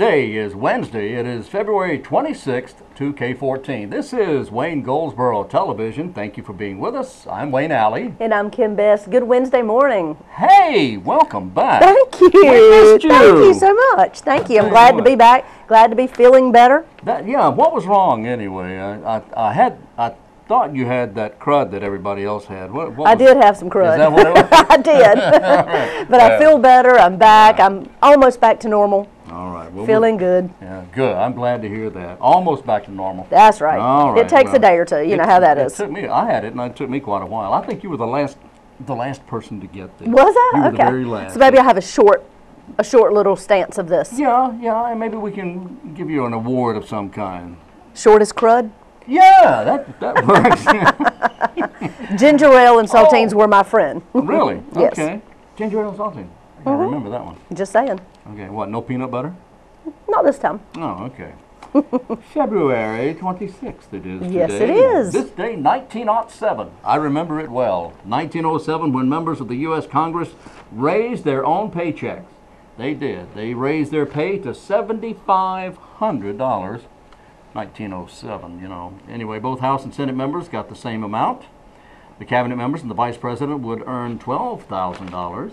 Today is Wednesday. It is February 26th, 2K14. This is Wayne Goldsboro Television. Thank you for being with us. I'm Wayne Alley. And I'm Kim Best. Good Wednesday morning. Hey, welcome back. Thank you. We missed you. Thank you so much. Thank you. I'm glad to be back. Glad to be feeling better. Yeah, what was wrong anyway? I thought you had that crud that everybody else had. I did have some crud. Is that what it was? I did. Right. But I feel better. I'm back. I'm almost back to normal. All right. Well, feeling good. Yeah, good. I'm glad to hear that. Almost back to normal. That's right. All right. It takes a day or two. You know how that is. I had it, and it took me quite a while. I think you were the last person to get this. Was I? You were okay. the very last. So maybe I have a short little stance of this. Yeah, and maybe we can give you an award of some kind. Shortest crud? Yeah, that works. Ginger ale and saltines were my friend. Really? Yes. Okay. Ginger ale and saltine. I remember that one. Just saying. Okay, what, no peanut butter? Not this time. Oh, okay. February 26th it is today. Yes, it is. This day, 1907. I remember it well. 1907, when members of the U.S. Congress raised their own paychecks. They did. They raised their pay to $7,500. 1907, you know. Anyway, both House and Senate members got the same amount. The cabinet members and the vice president would earn $12,000.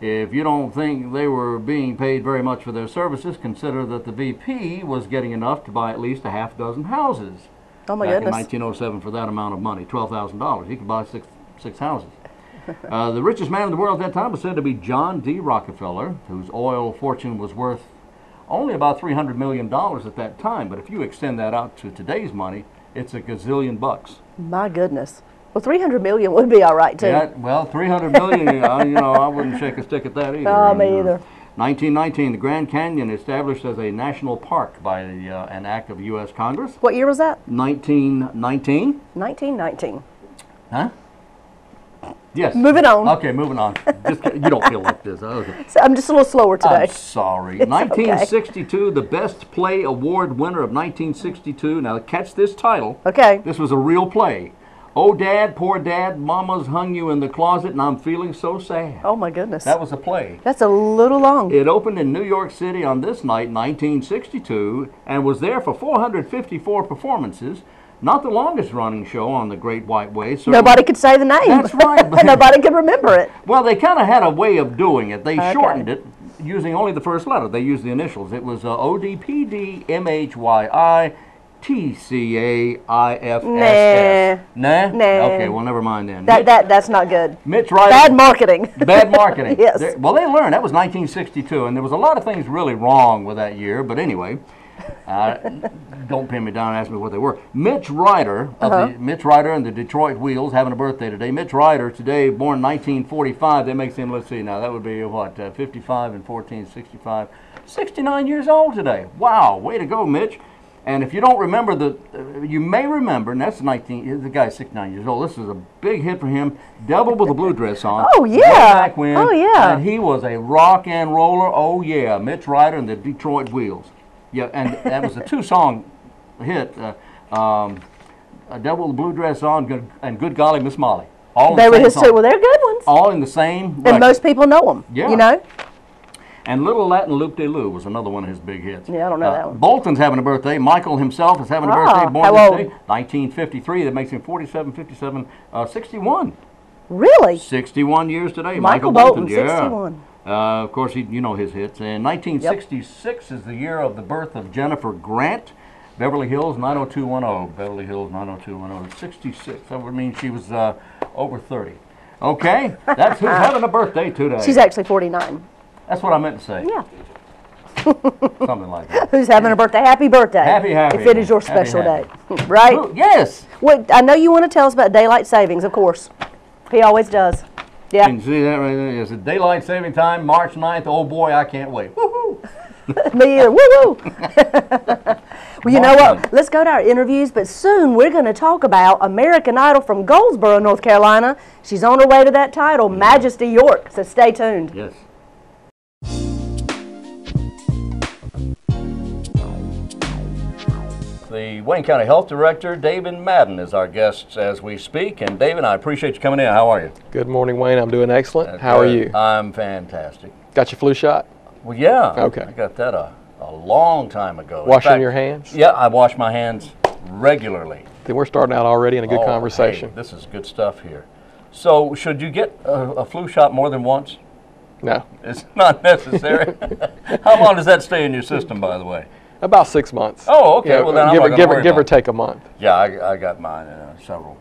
If you don't think they were being paid very much for their services, consider that the VP was getting enough to buy at least a half dozen houses. Oh my goodness. goodness. In 1907 for that amount of money, $12,000. He could buy six houses. The richest man in the world at that time was said to be John D. Rockefeller, whose oil fortune was worth only about $300 million at that time. But if you extend that out to today's money, it's a gazillion bucks. My goodness. Well, $300 million would be all right, too. Yeah, well, $300 million, I wouldn't shake a stick at that either. No, me either. 1919, the Grand Canyon established as a national park by an act of the U.S. Congress. What year was that? 1919. 1919. Huh? Yes. Moving on. Okay, moving on. You don't feel like this. Okay. So I'm just a little slower today. I'm sorry. 1962, the Best Play Award winner of 1962. Now, catch this title. Okay. This was a real play. Oh, Dad, poor Dad, Mama's hung you in the closet, and I'm feeling so sad. Oh, my goodness. That was a play. That's a little long. It opened in New York City on this night, 1962, and was there for 454 performances. Not the longest running show on the Great White Way. Nobody could say the name. That's right. Nobody could remember it. Well, they kind of had a way of doing it. They shortened it using only the first letter. They used the initials. It was ODPDMHYI. TCAIFSS. Nah? Okay, well, never mind then. That's not good. Mitch Ryder. Bad marketing. Bad marketing. Yes. Well, they learned. That was 1962, and there was a lot of things really wrong with that year, but anyway, don't pin me down and ask me what they were. Mitch Ryder, Mitch Ryder and the Detroit Wheels, having a birthday today. Mitch Ryder, today, born 1945, that makes him, let's see now, that would be what, 55 and 14, 65, 69 years old today. Wow, way to go, Mitch. And if you don't remember, you may remember, and that's the guy's 69 years old. This is a big hit for him. Devil with a Blue Dress On. Oh, yeah. Way back when. Oh, yeah. And he was a rock and roller. Oh, yeah. Mitch Ryder and the Detroit Wheels. Yeah, and that was a two-song hit. A Devil with a Blue Dress On and Good Golly, Miss Molly. All they in the were his same two. song. Well, they're good ones. All in the same record. And most people know them. Yeah. You know? And Little Latin Loop-de-Loo was another one of his big hits. Yeah, I don't know that one. Bolton's having a birthday. Michael himself is having a birthday. Born how this old? day, 1953. That makes him 47, 57, 61. Really? 61 years today. Michael Bolton, 61. Of course, you know his hits. And 1966 is the year of the birth of Jennifer Grant. Beverly Hills 90210. Beverly Hills 90210. 66. That would mean she was over 30. Okay, that's who's having a birthday today. She's actually 49. That's what I meant to say. Yeah. Something like that. Who's having a birthday? Happy birthday. Happy. If it is your special day. Right? Ooh, yes. Well, I know you want to tell us about daylight savings, of course. He always does. Yeah. You can see that right there. It's a daylight saving time, March 9th. Oh, boy, I can't wait. Woohoo! Me either. Woo-woo! Well, you know what? Let's go to our interviews, but soon we're going to talk about American Idol from Goldsboro, North Carolina. She's on her way to that title, Majesty York, so stay tuned. Yes. The Wayne County Health Director, DAVIN MADDEN, is our guest as we speak. And DAVIN, I appreciate you coming in. How are you? Good morning, Wayne. I'm doing excellent. How are you? I'm fantastic. Got your flu shot? Well, yeah. Okay. I got that a long time ago. Washing your hands? Yeah, I wash my hands regularly. Then we're starting out already in a good conversation. Hey, this is good stuff here. So, should you get a flu shot more than once? No. It's not necessary. How long does that stay in your system, by the way? About 6 months. Oh, okay. Well, then give or take a month. Yeah, I got mine several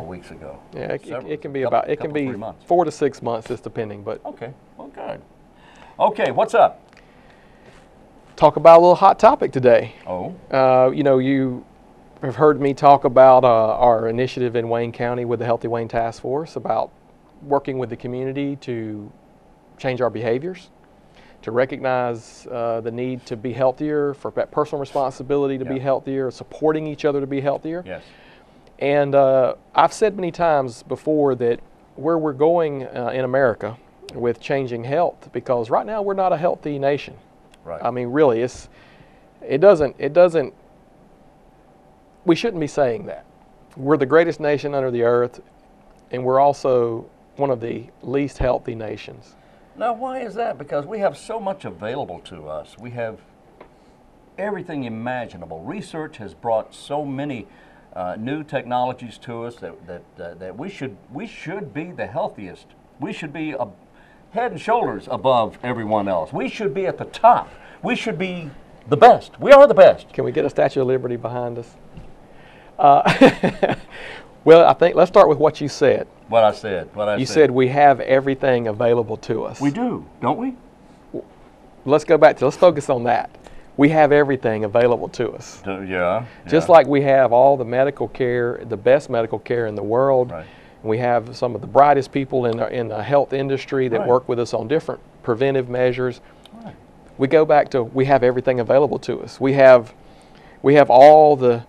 weeks ago. Yeah, it can be about 4 to 6 months, just depending. But okay, well, good. Okay, what's up? Talk about a little hot topic today. Oh. You know, you have heard me talk about our initiative in Wayne County with the Healthy Wayne Task Force about working with the community to change our behaviors, to recognize the need to be healthier, for that personal responsibility to be healthier, supporting each other to be healthier. Yes. And I've said many times before that where we're going in America with changing health, because right now we're not a healthy nation. Right. I mean, really, it doesn't, we shouldn't be saying that. We're the greatest nation under the earth, and we're also one of the least healthy nations. Now, why is that? Because we have so much available to us. We have everything imaginable. Research has brought so many new technologies to us that we should be the healthiest. We should be head and shoulders above everyone else. We should be at the top. We should be the best. We are the best. Can we get a Statue of Liberty behind us? Well, I think let's start with what you said. What I said. You said we have everything available to us. We do, don't we? Let's focus on that. We have everything available to us. Yeah. Just like we have all the medical care, the best medical care in the world. Right. We have some of the brightest people in the health industry that work with us on different preventive measures. Right. We go back to we have everything available to us. We have all the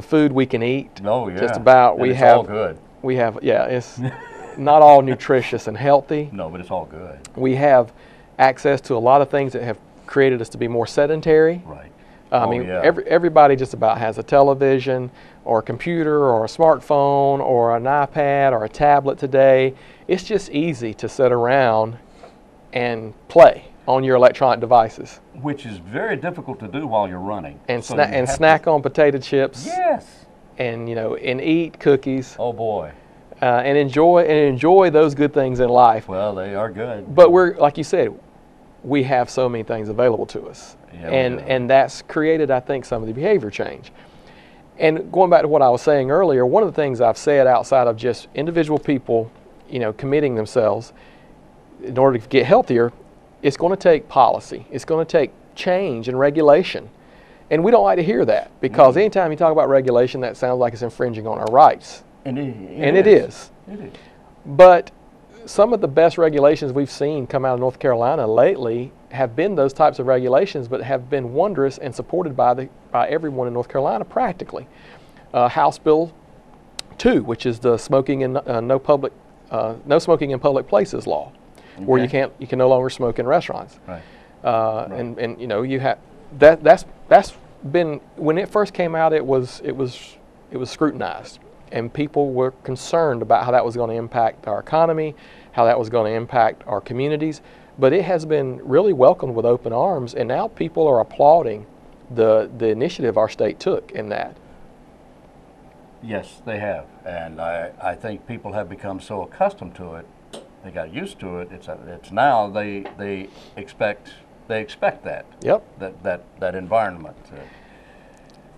food we can eat. Oh yeah. Just about. And it's all good. We have it's not all nutritious and healthy. No, but it's all good. We have access to a lot of things that have created us to be more sedentary. Right. I mean, everybody just about has a television or a computer or a smartphone or an iPad or a tablet today. It's just easy to sit around and play on your electronic devices. Which is very difficult to do while you're running. And, snack on potato chips. Yes. And and eat cookies. Oh boy. And enjoy those good things in life. Well, they are good. But we're, like you said, we have so many things available to us. Yeah, and that's created, I think, some of the behavior change. And going back to what I was saying earlier, one of the things I've said outside of just individual people, committing themselves in order to get healthier, it's going to take policy. It's going to take change and regulation. And we don't like to hear that, because anytime you talk about regulation, that sounds like it's infringing on our rights. And it is. It is. But some of the best regulations we've seen come out of North Carolina lately have been those types of regulations, but have been wondrous and supported by everyone in North Carolina practically. House Bill 2, which is the smoking in no smoking in public places law, where you can no longer smoke in restaurants. Right. And you have that's been, when it first came out, it was scrutinized. And people were concerned about how that was going to impact our economy, how that was going to impact our communities. But it has been really welcomed with open arms, and now people are applauding the initiative our state took in that. Yes, they have. And I think people have become so accustomed to it, they got used to it. It's now they expect that. Yep. That environment.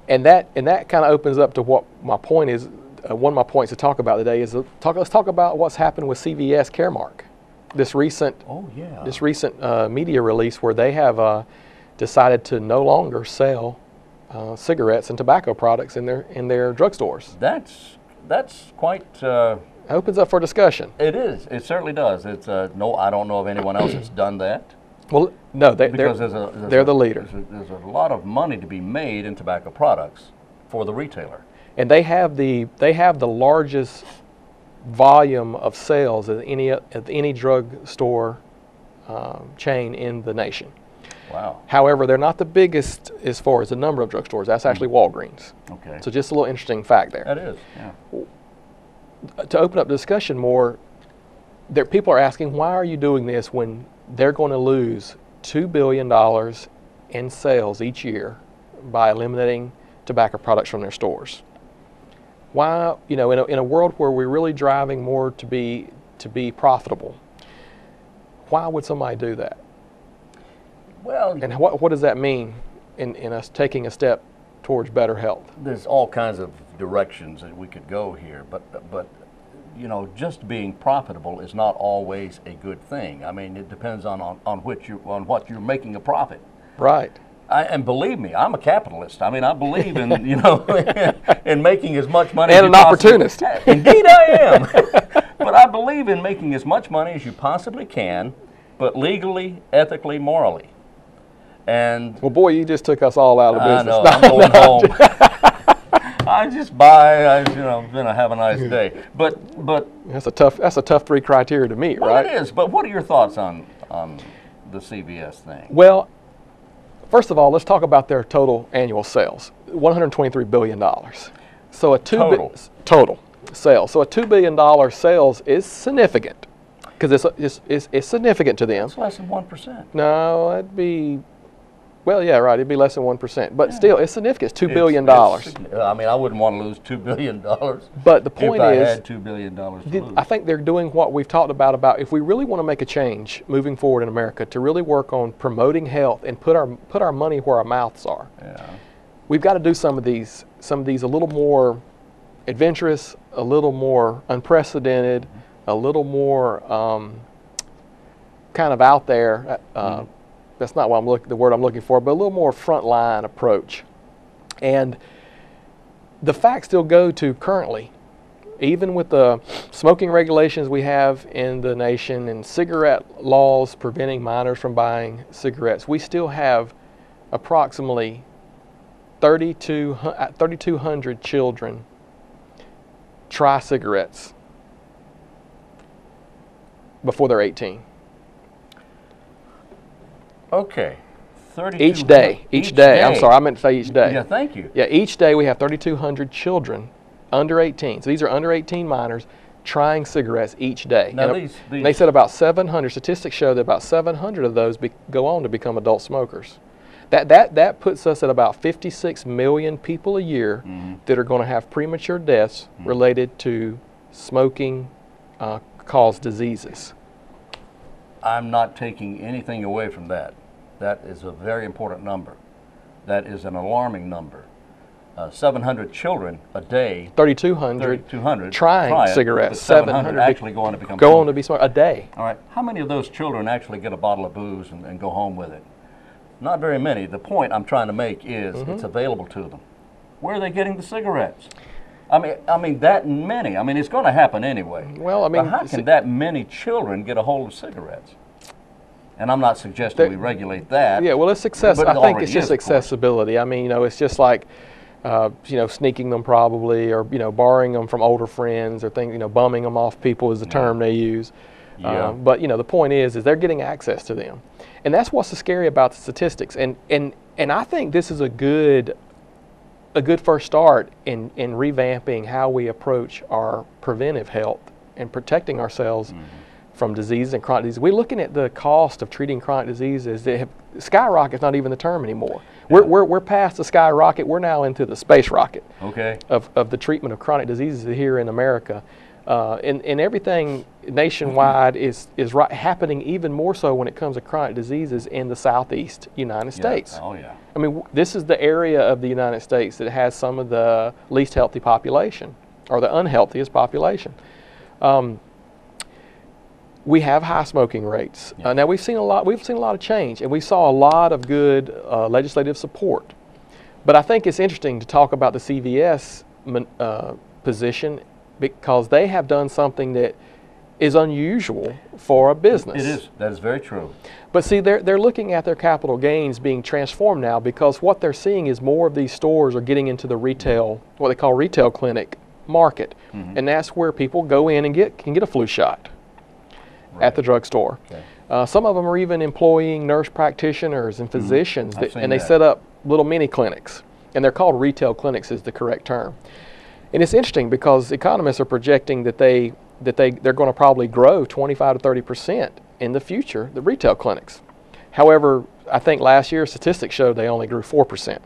And that kind of opens up to what my point is. One of my points to talk about today is let's talk about what's happened with CVS Caremark. This recent media release where they have decided to no longer sell cigarettes and tobacco products in their drugstores. That's quite. Opens up for discussion. It is. It certainly does. It's no. I don't know of anyone else that's done that. Well, no, they're the leader. There's a lot of money to be made in tobacco products for the retailer. And they have the largest volume of sales of any drug store chain in the nation. Wow. However, they're not the biggest as far as the number of drugstores. That's actually Walgreens. Okay. So just a little interesting fact there. That is. Yeah. To open up the discussion more, people are asking, why are you doing this when they're going to lose $2 billion in sales each year by eliminating tobacco products from their stores. Why, in a world where we're really driving more to be profitable, why would somebody do that? Well, and what does that mean in us taking a step towards better health? There's all kinds of directions that we could go here, but just being profitable is not always a good thing. I mean, it depends on what you're making a profit. Right. And believe me, I'm a capitalist. I mean, I believe in in making as much money and as an opportunist. Indeed, I am. But I believe in making as much money as you possibly can, but legally, ethically, morally. And well, boy, you just took us all out of business. I know. I'm going home. I just buy. Gonna have a nice day. But that's a tough 3 criteria to meet, well, right? It is. But what are your thoughts on the CVS thing? Well, first of all, let's talk about their total annual sales. $123 billion. So a total sales. So a $2 billion sales is significant because it's significant to them. It's less than 1%. No, it'd be. Well, yeah, right. It'd be less than 1%, but still, it's significant. It's $2 billion. I mean, I wouldn't want to lose $2 billion. But the point if I is, had $2 billion to lose. I think they're doing what we've talked about if we really want to make a change moving forward in America, to really work on promoting health and put our money where our mouths are. Yeah. We've got to do some of these a little more adventurous, a little more unprecedented, a little more kind of out there. That's not what the word I'm looking for, but a little more frontline approach. And the facts still go to currently, even with the smoking regulations we have in the nation and cigarette laws preventing minors from buying cigarettes, we still have approximately 3,200 children try cigarettes before they're 18. Okay. Each day. I'm sorry, I meant to say each day. Yeah, thank you. Yeah, each day we have 3,200 children under 18. So these are under 18 minors trying cigarettes each day. Now and they said about 700, statistics show that about 700 of those go on to become adult smokers. That puts us at about 56 million people a year that are going to have premature deaths related to smoking caused diseases. I'm not taking anything away from that. That is a very important number. That is an alarming number. 700 children a day. 3,200 trying cigarettes. 700 actually go on to become on to be smokers a day. All right. How many of those children actually get a bottle of booze and go home with it? Not very many. The point I'm trying to make is it's available to them. Where are they getting the cigarettes? I mean that many. I mean, it's going to happen anyway. Well, I mean, but how can that many children get a hold of cigarettes? And I'm not suggesting we regulate that. Yeah, well, it's access. I think it's just accessibility. I mean, it's just like, sneaking them probably, or borrowing them from older friends, or things. Bumming them off people is the term they use. Yeah. But the point is they're getting access to them, and that's what's so scary about the statistics. And I think this is a good first start in revamping how we approach our preventive health and protecting ourselves from diseases and chronic diseases. We're looking at the cost of treating chronic diseases. Skyrocket's not even the term anymore. Yeah. We're past the skyrocket. We're now into the space rocket. Okay. Of the treatment of chronic diseases here in America. And everything nationwide is happening even more so when it comes to chronic diseases in the southeast United States. Oh, yeah. I mean, this is the area of the United States that has some of the least healthy population, or the unhealthiest population. We have high smoking rates. Yeah. Now we've seen a lot of change, and we saw a lot of good legislative support. But I think it's interesting to talk about the CVS position, because they have done something that is unusual for a business. It is. That is very true. But see, they're looking at their capital gains being transformed now, because what they're seeing is more of these stores are getting into the retail, what they call retail clinic market, and that's where people go in and can get a flu shot at the drugstore. Okay. Some of them are even employing nurse practitioners and physicians, and they set up little mini clinics, and they're called retail clinics is the correct term. And it's interesting because economists are projecting that they're going to probably grow 25 to 30% in the future, the retail clinics. However, I think last year statistics showed they only grew 4%.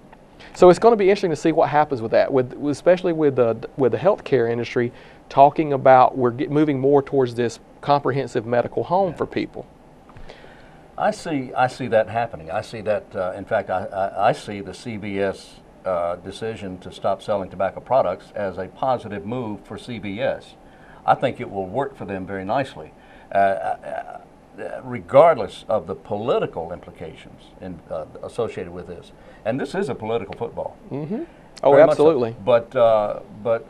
So it's going to be interesting to see what happens with that, especially with the healthcare industry talking about moving more towards this comprehensive medical home for people. I see that happening. I see that, in fact, I see the CVS decision to stop selling tobacco products as a positive move for CVS. I think it will work for them very nicely, regardless of the political implications associated with this. And this is a political football. Mm-hmm. Oh, very absolutely. So. But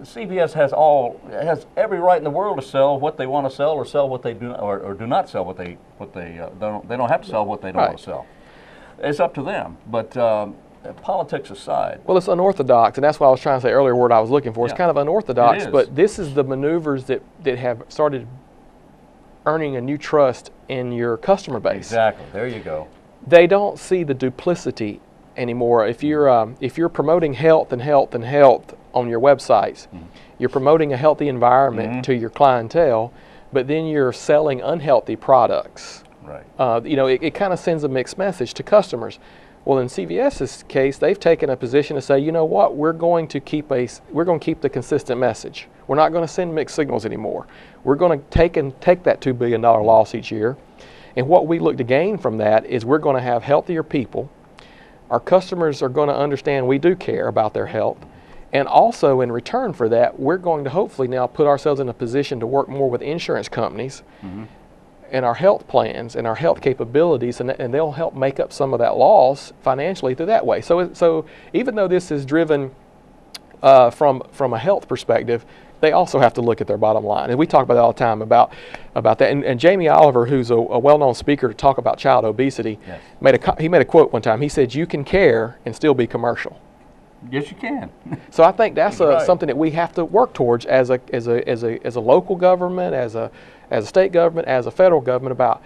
CVS has every right in the world to sell what they want to sell, or sell what they do, or do not sell they don't have to sell what they don't want to sell. It's up to them. But politics aside. Well, it's unorthodox, and that's what I was trying to say earlier. Word I was looking for. It's kind of unorthodox, but this is the maneuvers that have started earning a new trust in your customer base. Exactly. There you go. They don't see the duplicity anymore. If you're promoting health and health and health on your websites, you're promoting a healthy environment to your clientele, but then you're selling unhealthy products. Right. It kind of sends a mixed message to customers. Well, in CVS's case, they've taken a position to say, you know what, we're going to keep the consistent message. We're not going to send mixed signals anymore. We're going to take that $2 billion loss each year. And what we look to gain from that is we're going to have healthier people. Our customers are going to understand we do care about their health. And also in return for that, we're going to hopefully now put ourselves in a position to work more with insurance companies and our health plans and our health capabilities, and they'll help make up some of that loss financially through that way. So even though this is driven from a health perspective, they also have to look at their bottom line. And we talk about that all the time about that. And Jamie Oliver, who's a well-known speaker to talk about child obesity, he made a quote one time. He said, "You can care and still be commercial." Yes, you can. So I think that's something that we have to work towards as a local government, as a state government, as a federal government, about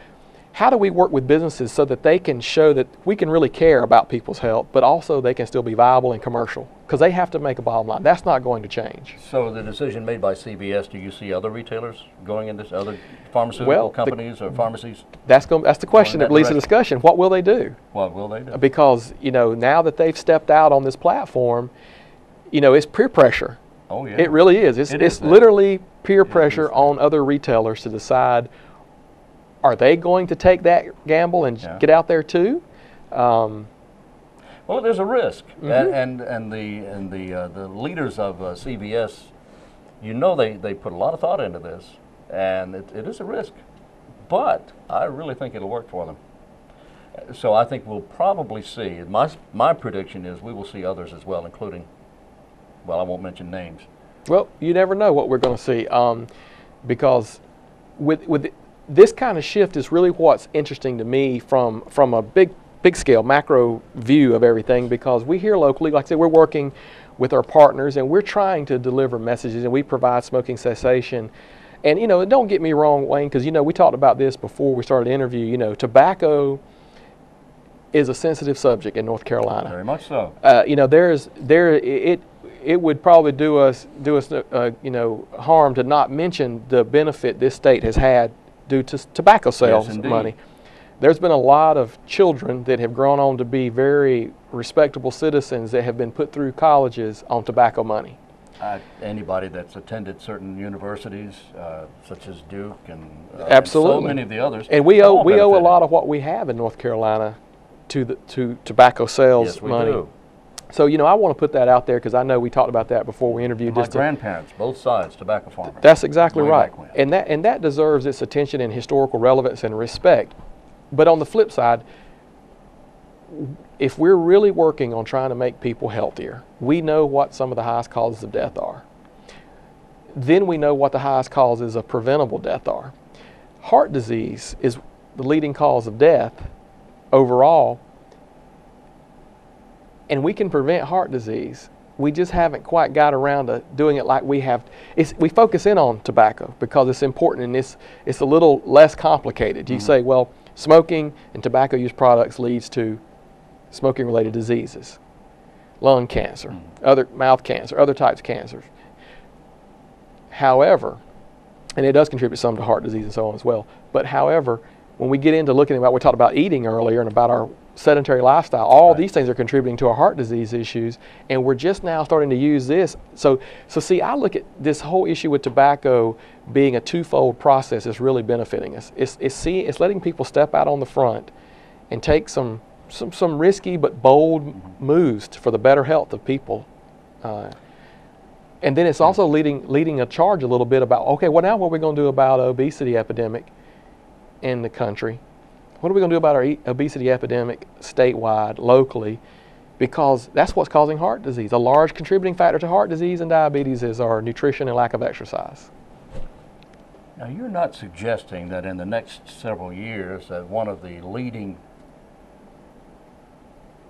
how do we work with businesses so that they can show that we can really care about people's health, but also they can still be viable and commercial, because they have to make a bottom line. That's not going to change. So the decision made by CVS, do you see other retailers going into other pharmaceutical companies or pharmacies? That's the question that leads to discussion. What will they do? What will they do? Because now that they've stepped out on this platform, it's peer pressure. Oh yeah. It really is. It's literally peer pressure on other retailers to decide, are they going to take that gamble and get out there too? Well, there's a risk, and the leaders of CVS, they put a lot of thought into this, and it is a risk, but I really think it'll work for them. So I think we'll probably see. My prediction is we will see others as well, including, well, I won't mention names. Well, you never know what we're going to see, because with this kind of shift is really what's interesting to me from a big scale macro view of everything, because we here locally, like I said, we're working with our partners and we're trying to deliver messages, and we provide smoking cessation. And don't get me wrong, Wayne, because we talked about this before we started the interview. Tobacco is a sensitive subject in North Carolina. Very much so. It would probably do us harm to not mention the benefit this state has had due to tobacco sales money. There's been a lot of children that have grown on to be very respectable citizens that have been put through colleges on tobacco money. Anybody that's attended certain universities, such as Duke and absolutely, so many of the others. And we owe a lot of what we have in North Carolina to tobacco sales money. Do. So, I want to put that out there, because I know we talked about that before we interviewed. My grandparents, both sides, tobacco farmers. That's exactly right. And that deserves its attention and historical relevance and respect. But on the flip side, if we're really working on trying to make people healthier, we know what some of the highest causes of death are. Then we know what the highest causes of preventable death are. Heart disease is the leading cause of death overall. And we can prevent heart disease. We just haven't quite got around to doing it like we have. We focus in on tobacco because it's important, and it's a little less complicated. You say, well, smoking and tobacco use products leads to smoking-related diseases, lung cancer, other mouth cancer, other types of cancers. However, and it does contribute some to heart disease and so on as well, but however, when we get into looking about, we talked about eating earlier and about our sedentary lifestyle, all these things are contributing to our heart disease issues, and we're just now starting to use this. So see, I look at this whole issue with tobacco being a twofold process that's really benefiting us. It's letting people step out on the front and take some risky but bold moves for the better health of people. And then it's also leading a charge a little bit about, okay, well now what are we going to do about an obesity epidemic in the country? What are we going to do about our obesity epidemic statewide, locally? Because that's what's causing heart disease. A large contributing factor to heart disease and diabetes is our nutrition and lack of exercise. Now, you're not suggesting that in the next several years that one of the leading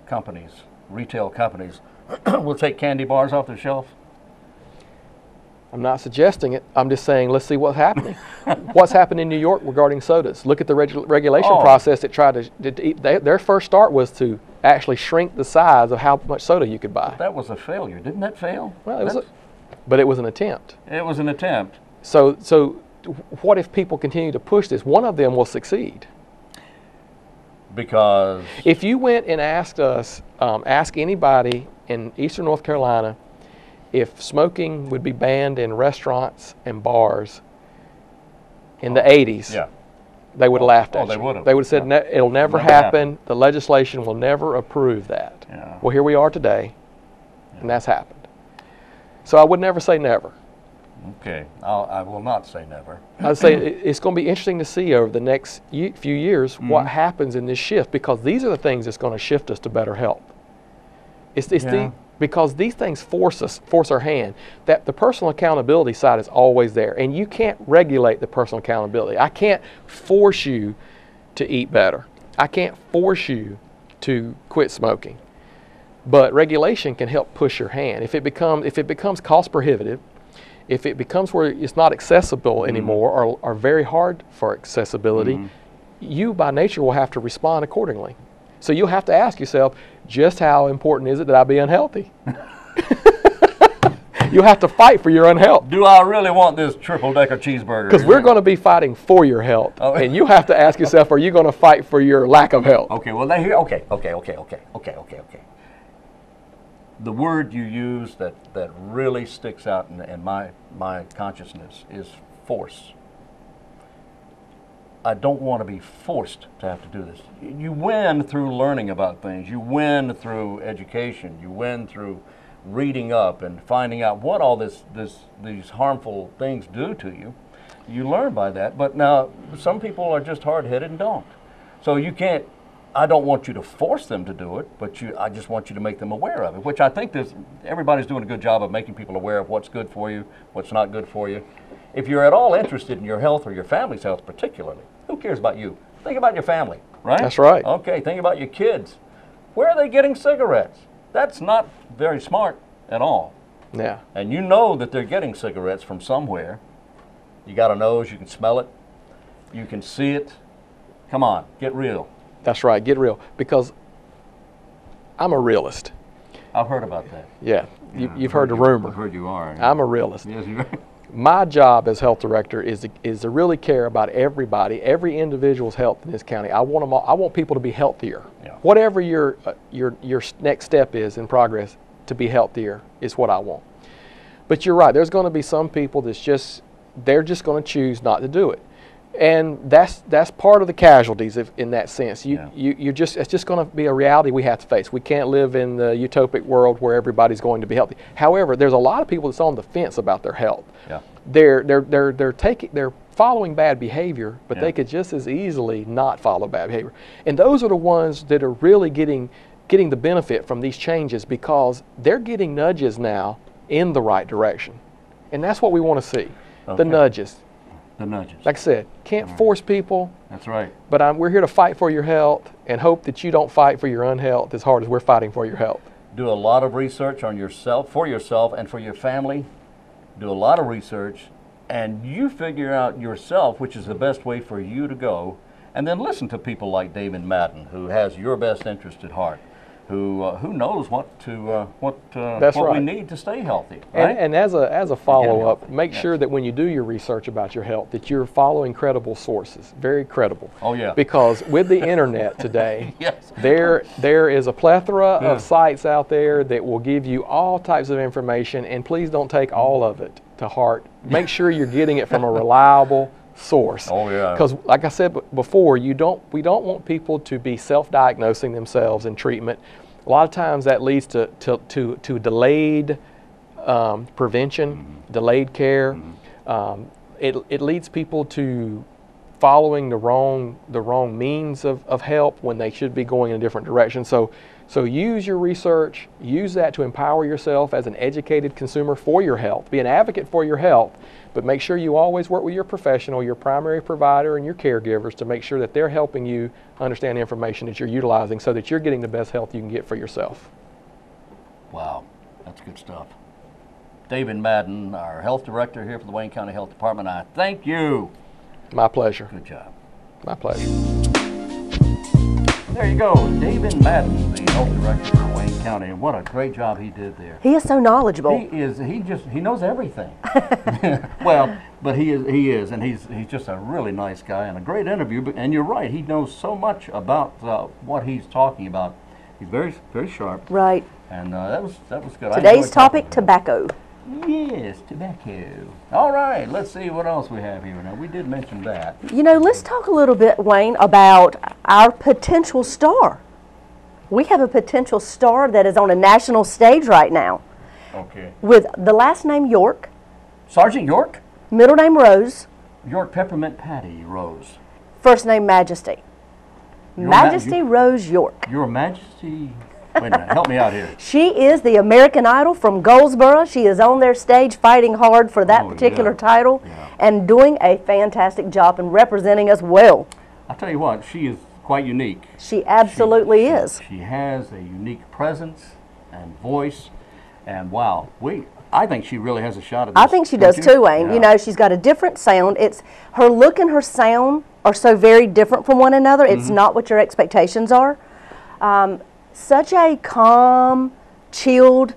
companies, retail companies, will take candy bars off the shelf? I'm not suggesting it. I'm just saying, let's see what's happening. What's happened in New York regarding sodas? Look at the regulation process that tried to their first start was to actually shrink the size of how much soda you could buy. But that was a failure. Didn't that fail? Well, but it was an attempt. It was an attempt. So what if people continue to push this? One of them will succeed. Because? If you went and asked us, ask anybody in Eastern North Carolina, if smoking would be banned in restaurants and bars in the 80s, they would have laughed at you. They would have. They would have said, it'll never happen. The legislation will never approve that. Yeah. Well, here we are today, and that's happened. So I would never say never. Okay, I will not say never. I'd say it's going to be interesting to see over the next few years what happens in this shift, because these are the things that's going to shift us to better health. Because these things force our hand. That the personal accountability side is always there, and you can't regulate the personal accountability. I can't force you to eat better. I can't force you to quit smoking. But regulation can help push your hand. If it becomes cost prohibitive, if it becomes where it's not accessible anymore, or very hard for accessibility, you by nature will have to respond accordingly. So you'll have to ask yourself, just how important is it that I be unhealthy? You'll have to fight for your unhealth. Do I really want this triple-decker cheeseburger? Because we're going to be fighting for your health, and you have to ask yourself, are you going to fight for your lack of health? Okay, well, okay. The word you use that really sticks out in my consciousness is force. I don't want to be forced to have to do this. You win through learning about things. You win through education. You win through reading up and finding out what all these harmful things do to you. You learn by that. But now some people are just hard-headed and don't. So you can't. I don't want you to force them to do it, but I just want you to make them aware of it, which I think everybody's doing a good job of making people aware of what's good for you, what's not good for you. If you're at all interested in your health or your family's health particularly, who cares about you? Think about your family, right? That's right. Okay, think about your kids. Where are they getting cigarettes? That's not very smart at all. Yeah. And you know that they're getting cigarettes from somewhere. You got a nose, you can smell it, you can see it. Come on, get real. That's right, get real. Because I'm a realist. I've heard about that. Yeah, you've heard the rumor. I've heard you are. I'm a realist. Yes, you are. My job as health director is to really care about everybody, every individual's health in this county. I want people to be healthier. Yeah. Whatever your next step is in progress, to be healthier is what I want. But you're right. There's going to be some people they're just going to choose not to do it, and that's part of the casualties in that sense. It's just going to be a reality we have to face. We can't live in the utopic world where everybody's going to be healthy. However, there's a lot of people that's on the fence about their health. Yeah. They're following bad behavior, but they could just as easily not follow bad behavior. And those are the ones that are really getting the benefit from these changes, because they're getting nudges now in the right direction. And that's what we want to see. Okay. The nudges. The nudges. Like I said, can't force people. That's right. But we're here to fight for your health and hope that you don't fight for your unhealth as hard as we're fighting for your health. Do a lot of research on yourself, for yourself and for your family. Do a lot of research, and you figure out yourself which is the best way for you to go, and then listen to people like DAVIN MADDEN, who has your best interest at heart. who knows what That's we right. need to stay healthy. Right? And as a follow-up, healthy, make yes. sure that when you do your research about your health, that you're following credible sources, very credible. Oh, yeah. Because with the internet today, Yes. there is a plethora Yeah. of sites out there that will give you all types of information, and please don't take all of it to heart. Make sure you're getting it from a reliable source. Oh, yeah. Because, like I said before, we don't want people to be self-diagnosing themselves in treatment. A lot of times that leads to delayed prevention, delayed care. It leads people to following the wrong means of help when they should be going in a different direction. So use your research, use that to empower yourself as an educated consumer for your health. Be an advocate for your health, but make sure you always work with your professional, your primary provider, and your caregivers to make sure that they're helping you understand the information that you're utilizing so that you're getting the best health you can get for yourself. Wow, that's good stuff. DAVIN Madden, our health director here for the Wayne County Health Department, I thank you. My pleasure. Good job. My pleasure. There you go, DAVIN Madden, the health director for Wayne County, and what a great job he did there. He is so knowledgeable. He knows everything. Well, but he is, and he's just a really nice guy and a great interview. And you're right, he knows so much about what he's talking about. He's very, very sharp. Right. And that was good. I Today's enjoyed talking topic, to him. tobacco. Yes, tobacco. All right, let's see what else we have here. Now, we did mention that. You know, let's talk a little bit, Wayne, about our potential star. We have a potential star that is on a national stage right now Okay. with the last name York, Sergeant York? middle name Rose, York Peppermint Patty Rose. first name Majesty. Your Majesty Rose York. Your Majesty. Wait a minute, help me out here. She is the American Idol from Goldsboro. She is on their stage fighting hard for that Oh, particular yeah. title Yeah. and doing a fantastic job and representing us well. I'll tell you what, she is quite unique. She absolutely is. She has a unique presence and voice, and wow, I think she really has a shot at this. I think she don't does you? too, Wayne. Yeah. You know, she's got a different sound. It's her look and her sound are so very different from one another. It's not what your expectations are. Such a calm, chilled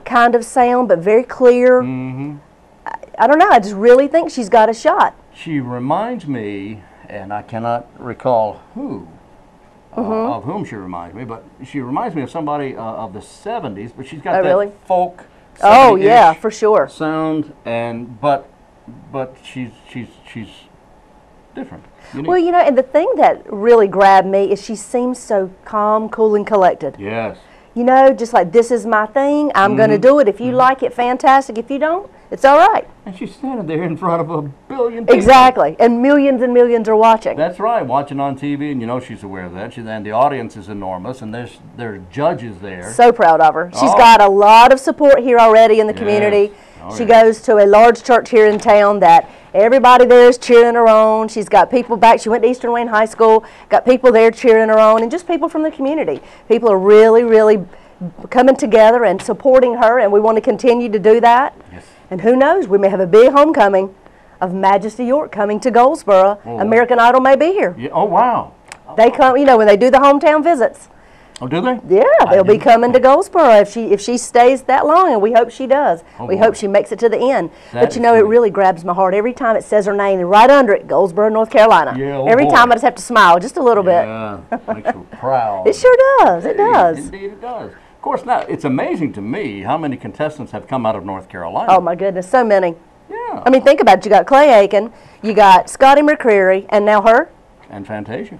kind of sound, but very clear. I don't know. I just really think she's got a shot. She reminds me, and I cannot recall of whom she reminds me, but she reminds me of somebody of the 70s, but she's got Oh, that really? folk Oh, 70-ish yeah, for sure. sound, and but she's different. Unique. Well, you know, and the thing that really grabbed me is she seems so calm, cool, and collected. Yes. You know, just like, this is my thing. I'm going to do it. If you like it, fantastic. If you don't, it's all right. And she's standing there in front of a billion people. Exactly. And millions are watching. That's right, watching on TV, and you know she's aware of that. And the audience is enormous, and there are judges there. So proud of her. She's Oh. got a lot of support here already in the community. Oh, She yeah. goes to a large church here in town that everybody there is cheering her on. She's got people back. She went to Eastern Wayne High School, got people there cheering her on, and just people from the community. People are really coming together and supporting her, and we want to continue to do that. Yes. And who knows, we may have a big homecoming of Majesty York coming to Goldsboro. Oh. American Idol may be here. Yeah. Oh, wow. They come, you know, when they do the hometown visits. Oh, do they? Yeah, they'll be didn't- coming to Goldsboro if she stays that long, and we hope she does. Oh, We boy. hope she makes it to the end. That But you is know, it great. really grabs my heart every time it says her name, and right under it, Goldsboro, North Carolina. Yeah, oh, every boy. time I just have to smile just a little bit. Yeah, makes you proud. It sure does. It does. Indeed it does. Of course, now, it's amazing to me how many contestants have come out of North Carolina. Oh my goodness, so many. Yeah. I mean, think about it. You got Clay Aiken, you got Scotty McCreery, and now her. And Fantasia.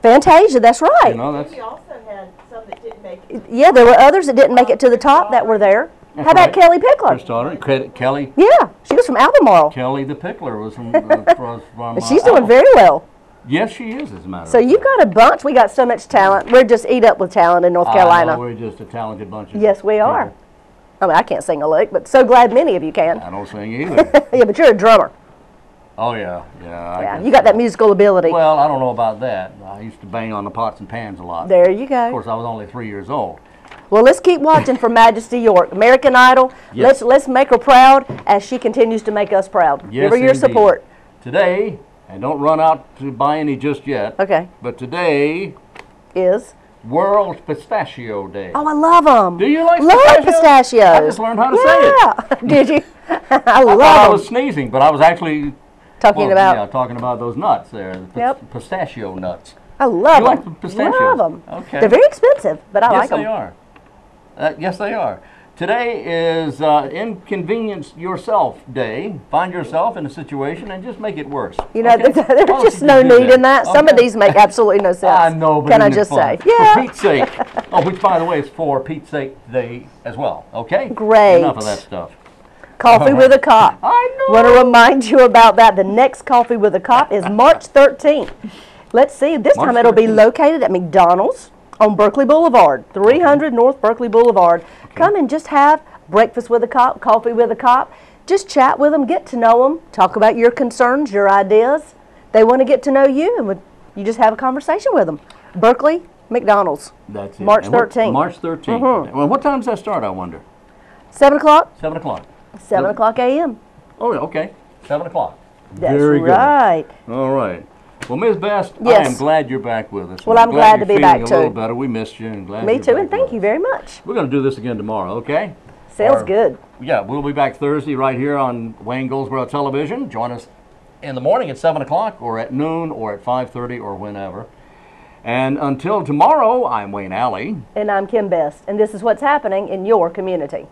Fantasia, that's right. You know, that's... We also had some that didn't make it. Yeah, there were others that didn't make it to the top that were there. That's How about right. Kelly Pickler? Chris daughter, Kelly. Yeah, she was from Albemarle. Kelly the Pickler was from... She's doing very well. Yes, she is, as a matter of So fact. you've got a bunch. We got so much talent. We're just eat up with talent in North I Carolina. know, we're just a talented bunch of Yes, we are. people. I mean, I can't sing a lick, but so glad many of you can. I don't sing either. Yeah, but you're a drummer. Oh, yeah. Yeah, I Yeah, guess you got that so. musical ability. Well, I don't know about that. I used to bang on the pots and pans a lot. There you Of go. course, I was only 3 years old. Well, let's keep watching for Majesty York, American Idol. Yes. Let's make her proud as she continues to make us proud. Yes, Give her your indeed. support. Today, and don't run out to buy any just yet, Okay. but today Is World Pistachio Day. Oh, I love them. Do you like love pistachios? I just learned how to say it. Yeah. Did you? I I love thought I them. was sneezing, but I was actually Talking about. yeah, talking about those nuts there, the Yep. pistachio nuts. I love You like them. the pistachios? Love them. Okay. They're very expensive, but I Yes, like them. they are. Yes, they are. Today is Inconvenience Yourself Day. Find yourself in a situation and just make it worse. You know, okay? there's Why don't just you no do need in that. Some of Okay. these make absolutely no sense. I know, but Can I isn't it just fun? say? Yeah. For Pete's sake. Oh, which, by the way, is for Pete's sake Day as well. Okay? Great. Enough of that stuff. Coffee with a Cop. I know. Want to remind you about that. The next Coffee with a Cop is March 13th. Let's see. This March time it'll be 13th. located at McDonald's on Berkeley Boulevard, 300 North Berkeley Boulevard. Come and just have breakfast with a cop, coffee with a cop. Just chat with them, get to know them, talk about your concerns, your ideas. They want to get to know you, and you just have a conversation with them. Berkeley, McDonald's. That's it. March And what- 13th. March 13th. Well, what time does that start, I wonder? 7 o'clock? 7 o'clock. 7 o'clock a.m. Oh, okay. 7 o'clock. That's Very good. right. All right. Well, Ms. Best, Yes. I am glad you're back with us. Well, I'm glad to you're be feeling back, a little too. better. We missed you and glad Me you're too, back and thank with you us. very much. We're going to do this again tomorrow, okay? Sounds Or- good. Yeah, we'll be back Thursday right here on Wayne Goldsboro Television. Join us in the morning at 7 o'clock or at noon or at 5:30 or whenever. And until tomorrow, I'm Wayne Alley. And I'm Kim Best, and this is what's happening in your community.